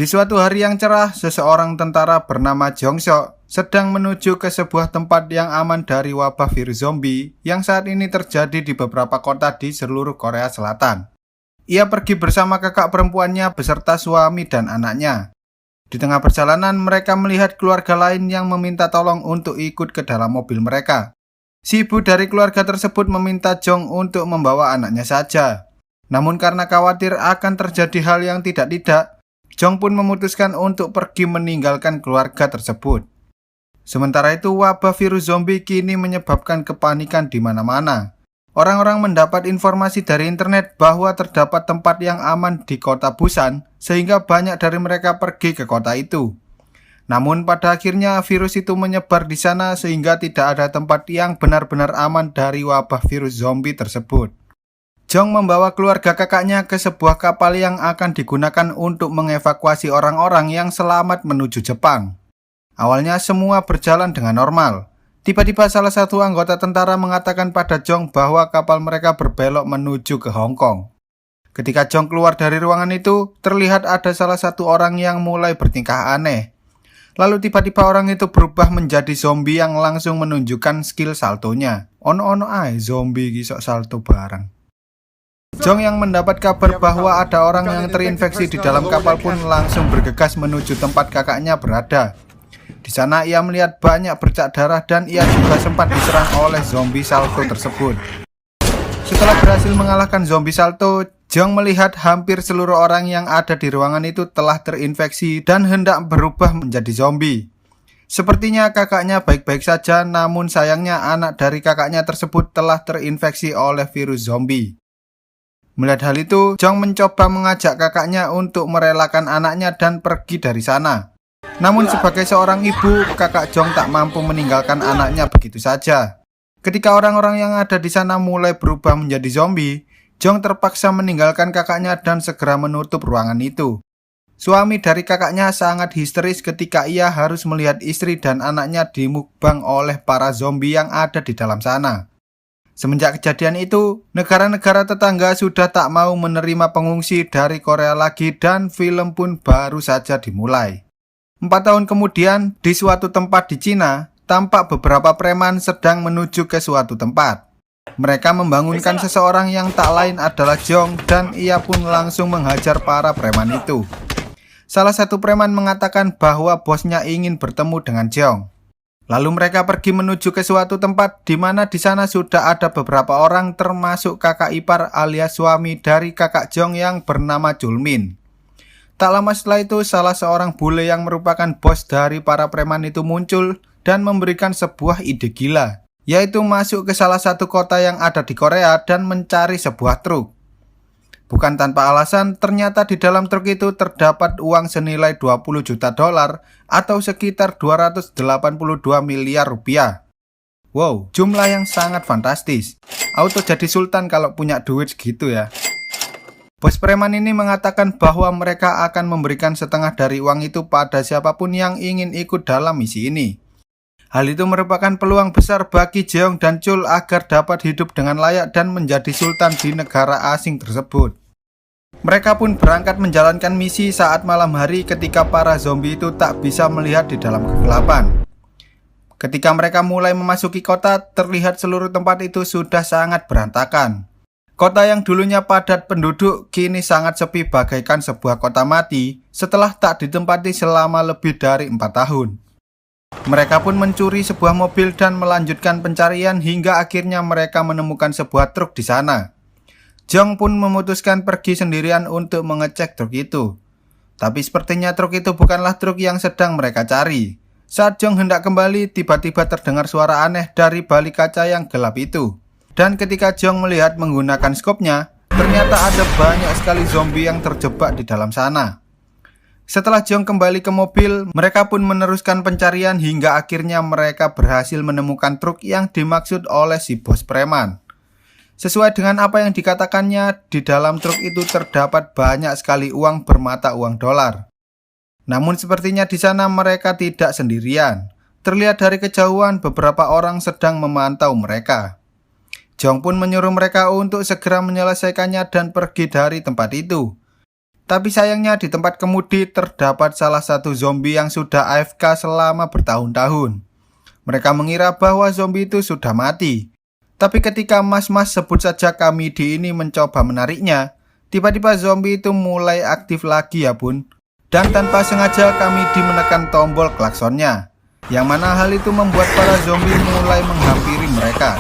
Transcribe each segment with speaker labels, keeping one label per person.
Speaker 1: Di suatu hari yang cerah, seseorang tentara bernama Jong Sok sedang menuju ke sebuah tempat yang aman dari wabah virus zombie yang saat ini terjadi di beberapa kota di seluruh Korea Selatan. Ia pergi bersama kakak perempuannya beserta suami dan anaknya. Di tengah perjalanan, mereka melihat keluarga lain yang meminta tolong untuk ikut ke dalam mobil mereka. Si ibu dari keluarga tersebut meminta Jong untuk membawa anaknya saja. Namun karena khawatir akan terjadi hal yang tidak-tidak, Jong pun memutuskan untuk pergi meninggalkan keluarga tersebut. Sementara itu, wabah virus zombie kini menyebabkan kepanikan di mana-mana. Orang-orang mendapat informasi dari internet bahwa terdapat tempat yang aman di kota Busan, sehingga banyak dari mereka pergi ke kota itu. Namun pada akhirnya virus itu menyebar di sana sehingga tidak ada tempat yang benar-benar aman dari wabah virus zombie tersebut. Jong membawa keluarga kakaknya ke sebuah kapal yang akan digunakan untuk mengevakuasi orang-orang yang selamat menuju Jepang. Awalnya semua berjalan dengan normal. Tiba-tiba salah satu anggota tentara mengatakan pada Jong bahwa kapal mereka berbelok menuju ke Hong Kong. Ketika Jong keluar dari ruangan itu, terlihat ada salah satu orang yang mulai bertingkah aneh. Lalu tiba-tiba orang itu berubah menjadi zombie yang langsung menunjukkan skill saltonya. Ono-ono ae zombie kisok salto bareng. Jong yang mendapat kabar bahwa ada orang yang terinfeksi di dalam kapal pun langsung bergegas menuju tempat kakaknya berada. Di sana ia melihat banyak bercak darah dan ia juga sempat diserang oleh zombie salto tersebut. Setelah berhasil mengalahkan zombie salto, Jong melihat hampir seluruh orang yang ada di ruangan itu telah terinfeksi dan hendak berubah menjadi zombie. Sepertinya kakaknya baik-baik saja, namun sayangnya anak dari kakaknya tersebut telah terinfeksi oleh virus zombie. Melihat hal itu, Jong mencoba mengajak kakaknya untuk merelakan anaknya dan pergi dari sana. Namun sebagai seorang ibu, kakak Jong tak mampu meninggalkan anaknya begitu saja. Ketika orang-orang yang ada di sana mulai berubah menjadi zombie, Jong terpaksa meninggalkan kakaknya dan segera menutup ruangan itu. Suami dari kakaknya sangat histeris ketika ia harus melihat istri dan anaknya dimukbang oleh para zombie yang ada di dalam sana. Semenjak kejadian itu, negara-negara tetangga sudah tak mau menerima pengungsi dari Korea lagi dan film pun baru saja dimulai. 4 tahun kemudian, di suatu tempat di Cina, tampak beberapa preman sedang menuju ke suatu tempat. Mereka membangunkan seseorang yang tak lain adalah Jong dan ia pun langsung menghajar para preman itu. Salah satu preman mengatakan bahwa bosnya ingin bertemu dengan Jong. Lalu mereka pergi menuju ke suatu tempat di mana di sana sudah ada beberapa orang termasuk kakak ipar alias suami dari kakak Jong yang bernama Julmin. Tak lama setelah itu salah seorang bule yang merupakan bos dari para preman itu muncul dan memberikan sebuah ide gila, yaitu masuk ke salah satu kota yang ada di Korea dan mencari sebuah truk. Bukan tanpa alasan, ternyata di dalam truk itu terdapat uang senilai 20 juta dolar atau sekitar 282 miliar rupiah. Wow, jumlah yang sangat fantastis. Auto jadi sultan kalau punya duit segitu ya. Bos preman ini mengatakan bahwa mereka akan memberikan setengah dari uang itu pada siapapun yang ingin ikut dalam misi ini. Hal itu merupakan peluang besar bagi Jeong dan Chul agar dapat hidup dengan layak dan menjadi sultan di negara asing tersebut. Mereka pun berangkat menjalankan misi saat malam hari ketika para zombie itu tak bisa melihat di dalam kegelapan. Ketika mereka mulai memasuki kota, terlihat seluruh tempat itu sudah sangat berantakan. Kota yang dulunya padat penduduk kini sangat sepi bagaikan sebuah kota mati setelah tak ditempati selama lebih dari 4 tahun. Mereka pun mencuri sebuah mobil dan melanjutkan pencarian hingga akhirnya mereka menemukan sebuah truk di sana. Jong pun memutuskan pergi sendirian untuk mengecek truk itu. Tapi sepertinya truk itu bukanlah truk yang sedang mereka cari. Saat Jong hendak kembali, tiba-tiba terdengar suara aneh dari balik kaca yang gelap itu. Dan ketika Jong melihat menggunakan skopnya, ternyata ada banyak sekali zombie yang terjebak di dalam sana. Setelah Jong kembali ke mobil, mereka pun meneruskan pencarian hingga akhirnya mereka berhasil menemukan truk yang dimaksud oleh si bos preman. Sesuai dengan apa yang dikatakannya, di dalam truk itu terdapat banyak sekali uang bermata uang dolar. Namun sepertinya di sana mereka tidak sendirian. Terlihat dari kejauhan beberapa orang sedang memantau mereka. Jong pun menyuruh mereka untuk segera menyelesaikannya dan pergi dari tempat itu. Tapi sayangnya di tempat kemudi terdapat salah satu zombie yang sudah AFK selama bertahun-tahun. Mereka mengira bahwa zombie itu sudah mati. Tapi ketika mas-mas sebut saja Kamidi ini mencoba menariknya, tiba-tiba zombie itu mulai aktif lagi ya bun. Dan tanpa sengaja Kamidi menekan tombol klaksonnya, yang mana hal itu membuat para zombie mulai menghampiri mereka.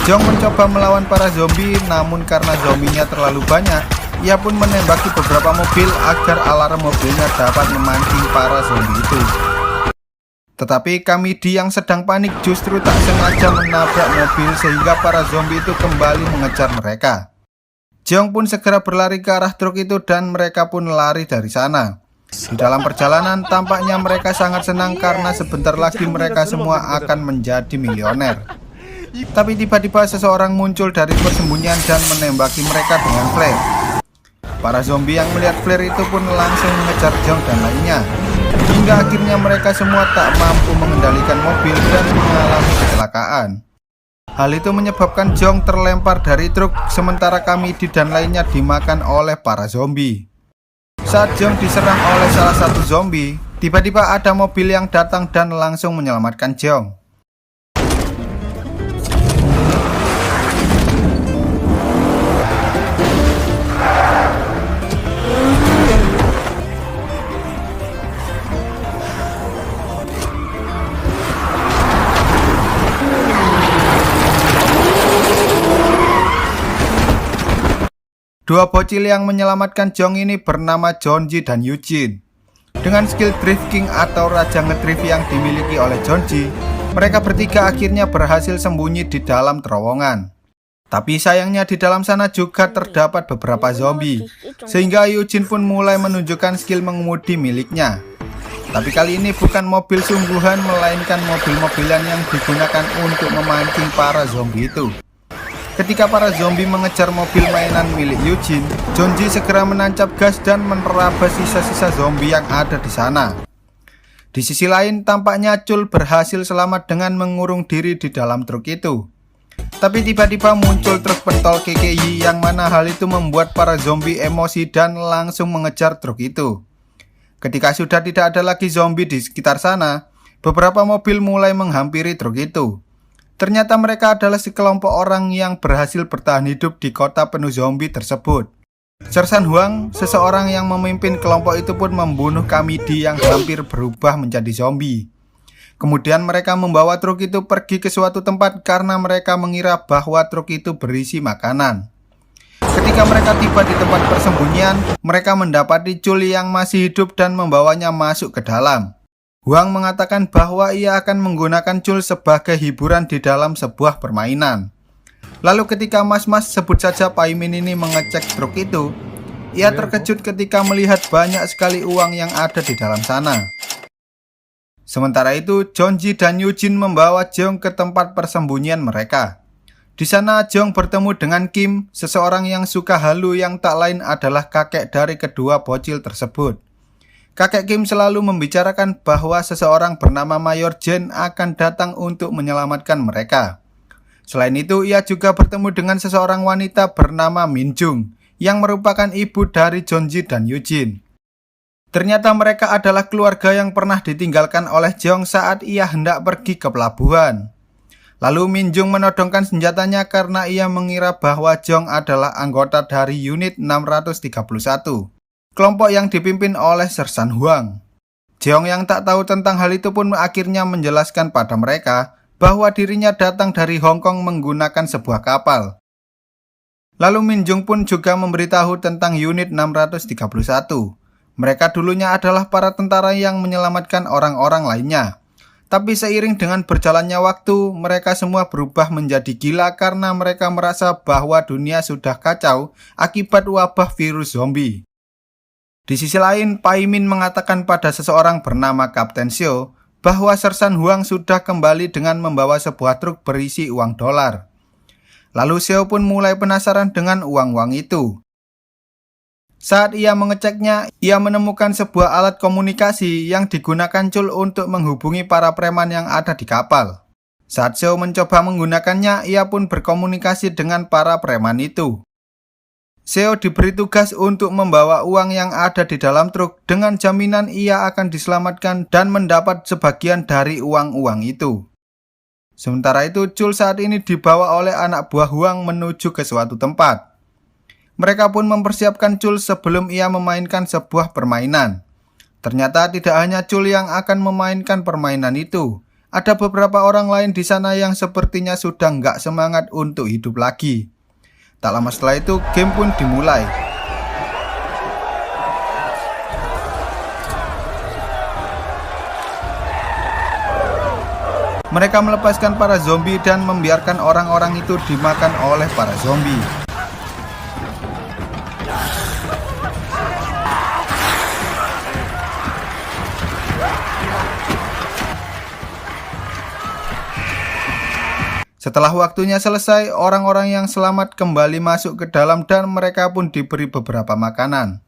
Speaker 1: Jong mencoba melawan para zombie, namun karena zombinya terlalu banyak, ia pun menembaki beberapa mobil agar alarm mobilnya dapat memancing para zombie itu. Tetapi Kamidi yang sedang panik justru tak sengaja menabrak mobil sehingga para zombie itu kembali mengejar mereka. Jong pun segera berlari ke arah truk itu dan mereka pun lari dari sana. Di dalam perjalanan tampaknya mereka sangat senang karena sebentar lagi mereka semua akan menjadi milioner. Tapi tiba-tiba seseorang muncul dari persembunyian dan menembaki mereka dengan flare. Para zombie yang melihat flare itu pun langsung mengejar Jong dan lainnya, hingga akhirnya mereka semua tak mampu mengendalikan mobil dan mengalami kecelakaan. Hal itu menyebabkan Jong terlempar dari truk, sementara Kamidi dan lainnya dimakan oleh para zombie. Saat Jong diserang oleh salah satu zombie, tiba-tiba ada mobil yang datang dan langsung menyelamatkan Jong. Dua bocil yang menyelamatkan Jong ini bernama Jeonji dan Eugene. Dengan skill drifting atau raja ngedrift yang dimiliki oleh Jeonji, mereka bertiga akhirnya berhasil sembunyi di dalam terowongan. Tapi sayangnya di dalam sana juga terdapat beberapa zombie, sehingga Eugene pun mulai menunjukkan skill mengemudi miliknya. Tapi kali ini bukan mobil sungguhan, melainkan mobil-mobilan yang digunakan untuk memancing para zombie itu. Ketika para zombie mengejar mobil mainan milik Eugene, Jeonji segera menancap gas dan menerabas sisa-sisa zombie yang ada di sana. Di sisi lain, tampaknya Chul berhasil selamat dengan mengurung diri di dalam truk itu. Tapi tiba-tiba muncul truk pentol KKI, yang mana hal itu membuat para zombie emosi dan langsung mengejar truk itu. Ketika sudah tidak ada lagi zombie di sekitar sana, beberapa mobil mulai menghampiri truk itu. Ternyata mereka adalah sekelompok orang yang berhasil bertahan hidup di kota penuh zombie tersebut. Sersan Huang, seseorang yang memimpin kelompok itu pun membunuh Kamidi yang hampir berubah menjadi zombie. Kemudian mereka membawa truk itu pergi ke suatu tempat karena mereka mengira bahwa truk itu berisi makanan. Ketika mereka tiba di tempat persembunyian, mereka mendapati Chul yang masih hidup dan membawanya masuk ke dalam. Huang mengatakan bahwa ia akan menggunakan Chul sebagai hiburan di dalam sebuah permainan. Lalu ketika mas-mas sebut saja Paimin ini mengecek truk itu, ia terkejut ketika melihat banyak sekali uang yang ada di dalam sana. Sementara itu, Jeonji dan Eugene membawa Jong ke tempat persembunyian mereka. Di sana Jong bertemu dengan Kim, seseorang yang suka halu yang tak lain adalah kakek dari kedua bocil tersebut. Kakek Kim selalu membicarakan bahwa seseorang bernama Mayor Jen akan datang untuk menyelamatkan mereka. Selain itu, ia juga bertemu dengan seseorang wanita bernama Min Jung, yang merupakan ibu dari Jeonji dan Eugene. Ternyata mereka adalah keluarga yang pernah ditinggalkan oleh Jong saat ia hendak pergi ke pelabuhan. Lalu Min Jung menodongkan senjatanya karena ia mengira bahwa Jong adalah anggota dari unit 631. Kelompok yang dipimpin oleh Sersan Huang. Jeong yang tak tahu tentang hal itu pun akhirnya menjelaskan pada mereka bahwa dirinya datang dari Hong Kong menggunakan sebuah kapal. Lalu Min Jung pun juga memberitahu tentang unit 631. Mereka dulunya adalah para tentara yang menyelamatkan orang-orang lainnya. Tapi seiring dengan berjalannya waktu, mereka semua berubah menjadi gila karena mereka merasa bahwa dunia sudah kacau akibat wabah virus zombie. Di sisi lain, Paimin mengatakan pada seseorang bernama Kapten Xiao bahwa Sersan Huang sudah kembali dengan membawa sebuah truk berisi uang dolar. Lalu Xiao pun mulai penasaran dengan uang-uang itu. Saat ia mengeceknya, ia menemukan sebuah alat komunikasi yang digunakan Chul untuk menghubungi para preman yang ada di kapal. Saat Xiao mencoba menggunakannya, ia pun berkomunikasi dengan para preman itu. Seo diberi tugas untuk membawa uang yang ada di dalam truk dengan jaminan ia akan diselamatkan dan mendapat sebagian dari uang-uang itu. Sementara itu, Chul saat ini dibawa oleh anak buah Huang menuju ke suatu tempat. Mereka pun mempersiapkan Chul sebelum ia memainkan sebuah permainan. Ternyata tidak hanya Chul yang akan memainkan permainan itu. Ada beberapa orang lain di sana yang sepertinya sudah nggak semangat untuk hidup lagi. Tak lama setelah itu, game pun dimulai. Mereka melepaskan para zombie dan membiarkan orang-orang itu dimakan oleh para zombie. Setelah waktunya selesai, orang-orang yang selamat kembali masuk ke dalam dan mereka pun diberi beberapa makanan.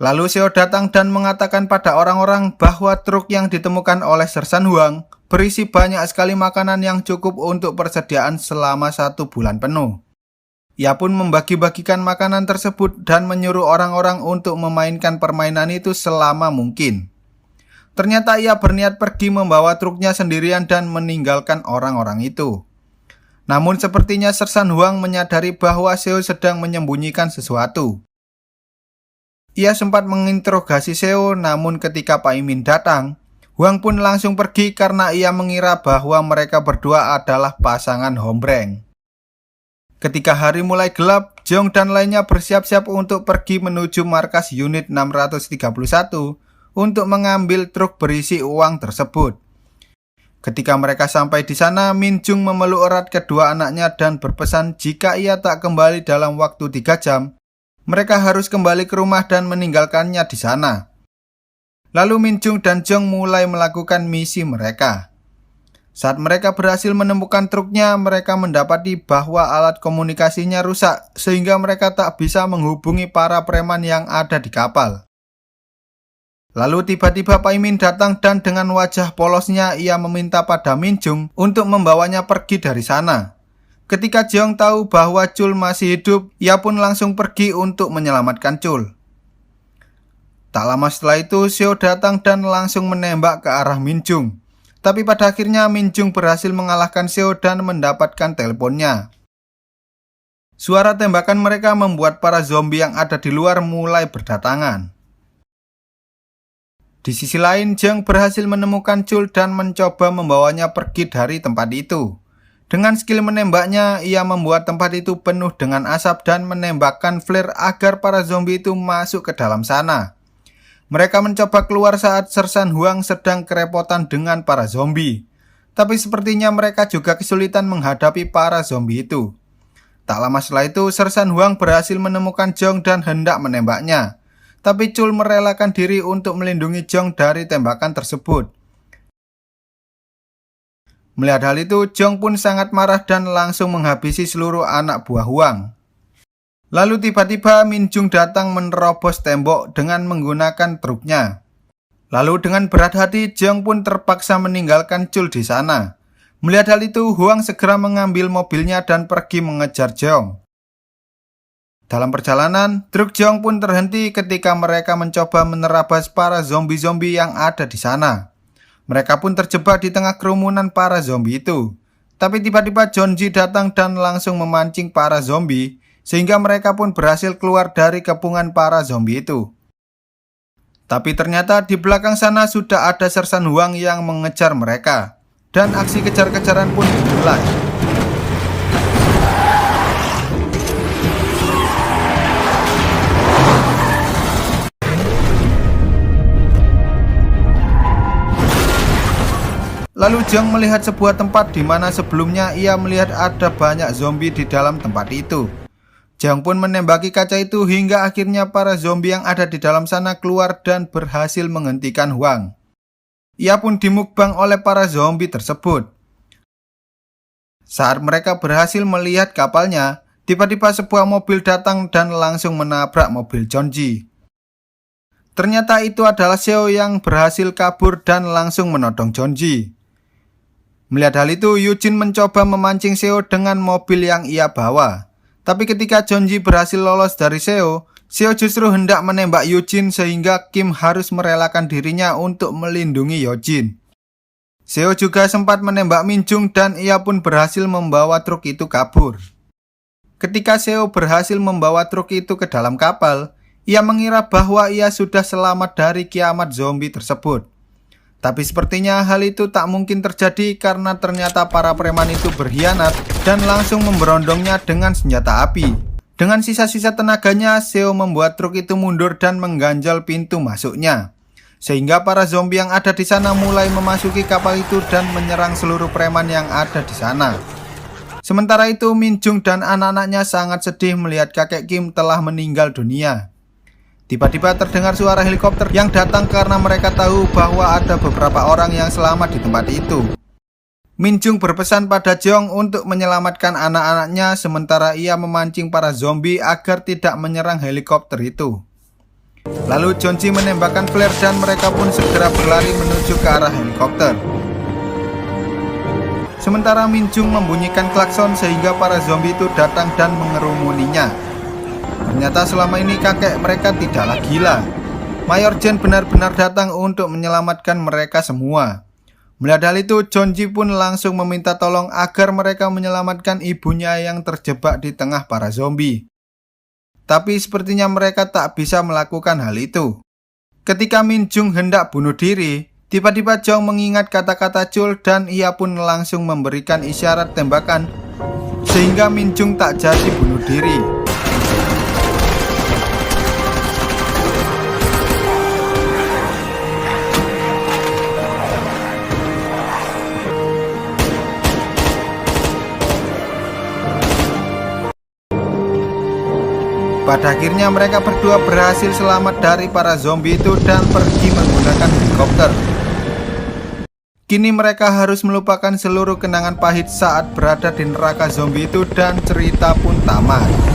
Speaker 1: Lalu Seo datang dan mengatakan pada orang-orang bahwa truk yang ditemukan oleh Sersan Huang berisi banyak sekali makanan yang cukup untuk persediaan selama 1 bulan penuh. Ia pun membagi-bagikan makanan tersebut dan menyuruh orang-orang untuk memainkan permainan itu selama mungkin. Ternyata ia berniat pergi membawa truknya sendirian dan meninggalkan orang-orang itu. Namun sepertinya Sersan Huang menyadari bahwa Seo sedang menyembunyikan sesuatu. Ia sempat menginterogasi Seo, namun ketika Pak Imin datang, Huang pun langsung pergi karena ia mengira bahwa mereka berdua adalah pasangan hombreng. Ketika hari mulai gelap, Jeong dan lainnya bersiap-siap untuk pergi menuju markas unit 631 untuk mengambil truk berisi uang tersebut. Ketika mereka sampai di sana, Min Jung memeluk erat kedua anaknya dan berpesan jika ia tak kembali dalam waktu 3 jam, mereka harus kembali ke rumah dan meninggalkannya di sana. Lalu Min Jung dan Jeong mulai melakukan misi mereka. Saat mereka berhasil menemukan truknya, mereka mendapati bahwa alat komunikasinya rusak sehingga mereka tak bisa menghubungi para preman yang ada di kapal. Lalu tiba-tiba Pak Imin datang dan dengan wajah polosnya ia meminta pada Min Jung untuk membawanya pergi dari sana. Ketika Jeong tahu bahwa Chul masih hidup, ia pun langsung pergi untuk menyelamatkan Chul. Tak lama setelah itu, Seo datang dan langsung menembak ke arah Min Jung. Tapi pada akhirnya Min Jung berhasil mengalahkan Seo dan mendapatkan teleponnya. Suara tembakan mereka membuat para zombie yang ada di luar mulai berdatangan. Di sisi lain, Jeong berhasil menemukan Chul dan mencoba membawanya pergi dari tempat itu. Dengan skill menembaknya, ia membuat tempat itu penuh dengan asap dan menembakkan flare agar para zombie itu masuk ke dalam sana. Mereka mencoba keluar saat Sersan Huang sedang kerepotan dengan para zombie. Tapi sepertinya mereka juga kesulitan menghadapi para zombie itu. Tak lama setelah itu, Sersan Huang berhasil menemukan Jeong dan hendak menembaknya. Tapi Chul merelakan diri untuk melindungi Jeong dari tembakan tersebut. Melihat hal itu, Jeong pun sangat marah dan langsung menghabisi seluruh anak buah Huang. Lalu tiba-tiba Min Jung datang menerobos tembok dengan menggunakan truknya. Lalu dengan berat hati, Jeong pun terpaksa meninggalkan Chul di sana. Melihat hal itu, Huang segera mengambil mobilnya dan pergi mengejar Jeong. Dalam perjalanan, truk Jeong pun terhenti ketika mereka mencoba menerabas para zombie-zombie yang ada di sana. Mereka pun terjebak di tengah kerumunan para zombie itu. Tapi tiba-tiba Jeonji datang dan langsung memancing para zombie, sehingga mereka pun berhasil keluar dari kepungan para zombie itu. Tapi ternyata di belakang sana sudah ada Sersan Huang yang mengejar mereka, dan aksi kejar-kejaran pun dimulai. Lalu Jeong melihat sebuah tempat di mana sebelumnya ia melihat ada banyak zombie di dalam tempat itu. Jeong pun menembaki kaca itu hingga akhirnya para zombie yang ada di dalam sana keluar dan berhasil menghentikan Huang. Ia pun dimukbang oleh para zombie tersebut. Saat mereka berhasil melihat kapalnya, tiba-tiba sebuah mobil datang dan langsung menabrak mobil Jeonji. Ternyata itu adalah Seo yang berhasil kabur dan langsung menodong Jeonji. Melihat hal itu, Eugene mencoba memancing Seo dengan mobil yang ia bawa. Tapi ketika Jeonji berhasil lolos dari Seo, Seo justru hendak menembak Yujin sehingga Kim harus merelakan dirinya untuk melindungi Yojin. Seo juga sempat menembak Minjung dan ia pun berhasil membawa truk itu kabur. Ketika Seo berhasil membawa truk itu ke dalam kapal, ia mengira bahwa ia sudah selamat dari kiamat zombie tersebut. Tapi sepertinya hal itu tak mungkin terjadi karena ternyata para preman itu berkhianat dan langsung memberondongnya dengan senjata api. Dengan sisa-sisa tenaganya, Seo membuat truk itu mundur dan mengganjal pintu masuknya. Sehingga para zombie yang ada di sana mulai memasuki kapal itu dan menyerang seluruh preman yang ada di sana. Sementara itu, Minjung dan anak-anaknya sangat sedih melihat kakek Kim telah meninggal dunia. Tiba-tiba terdengar suara helikopter yang datang karena mereka tahu bahwa ada beberapa orang yang selamat di tempat itu. Minjung berpesan pada Jeong untuk menyelamatkan anak-anaknya sementara ia memancing para zombie agar tidak menyerang helikopter itu. Lalu Jeonji menembakkan flare dan mereka pun segera berlari menuju ke arah helikopter. Sementara Minjung membunyikan klakson sehingga para zombie itu datang dan mengerumuninya. Ternyata selama ini kakek mereka tidaklah gila. Mayor Jen benar-benar datang untuk menyelamatkan mereka semua. Melihat hal itu, Jeonji pun langsung meminta tolong agar mereka menyelamatkan ibunya yang terjebak di tengah para zombie. Tapi sepertinya mereka tak bisa melakukan hal itu. Ketika Minjung hendak bunuh diri, tiba-tiba Jeong mengingat kata-kata Chul dan ia pun langsung memberikan isyarat tembakan sehingga Minjung tak jadi bunuh diri. Pada akhirnya mereka berdua berhasil selamat dari para zombie itu dan pergi menggunakan helikopter. Kini mereka harus melupakan seluruh kenangan pahit saat berada di neraka zombie itu dan cerita pun tamat.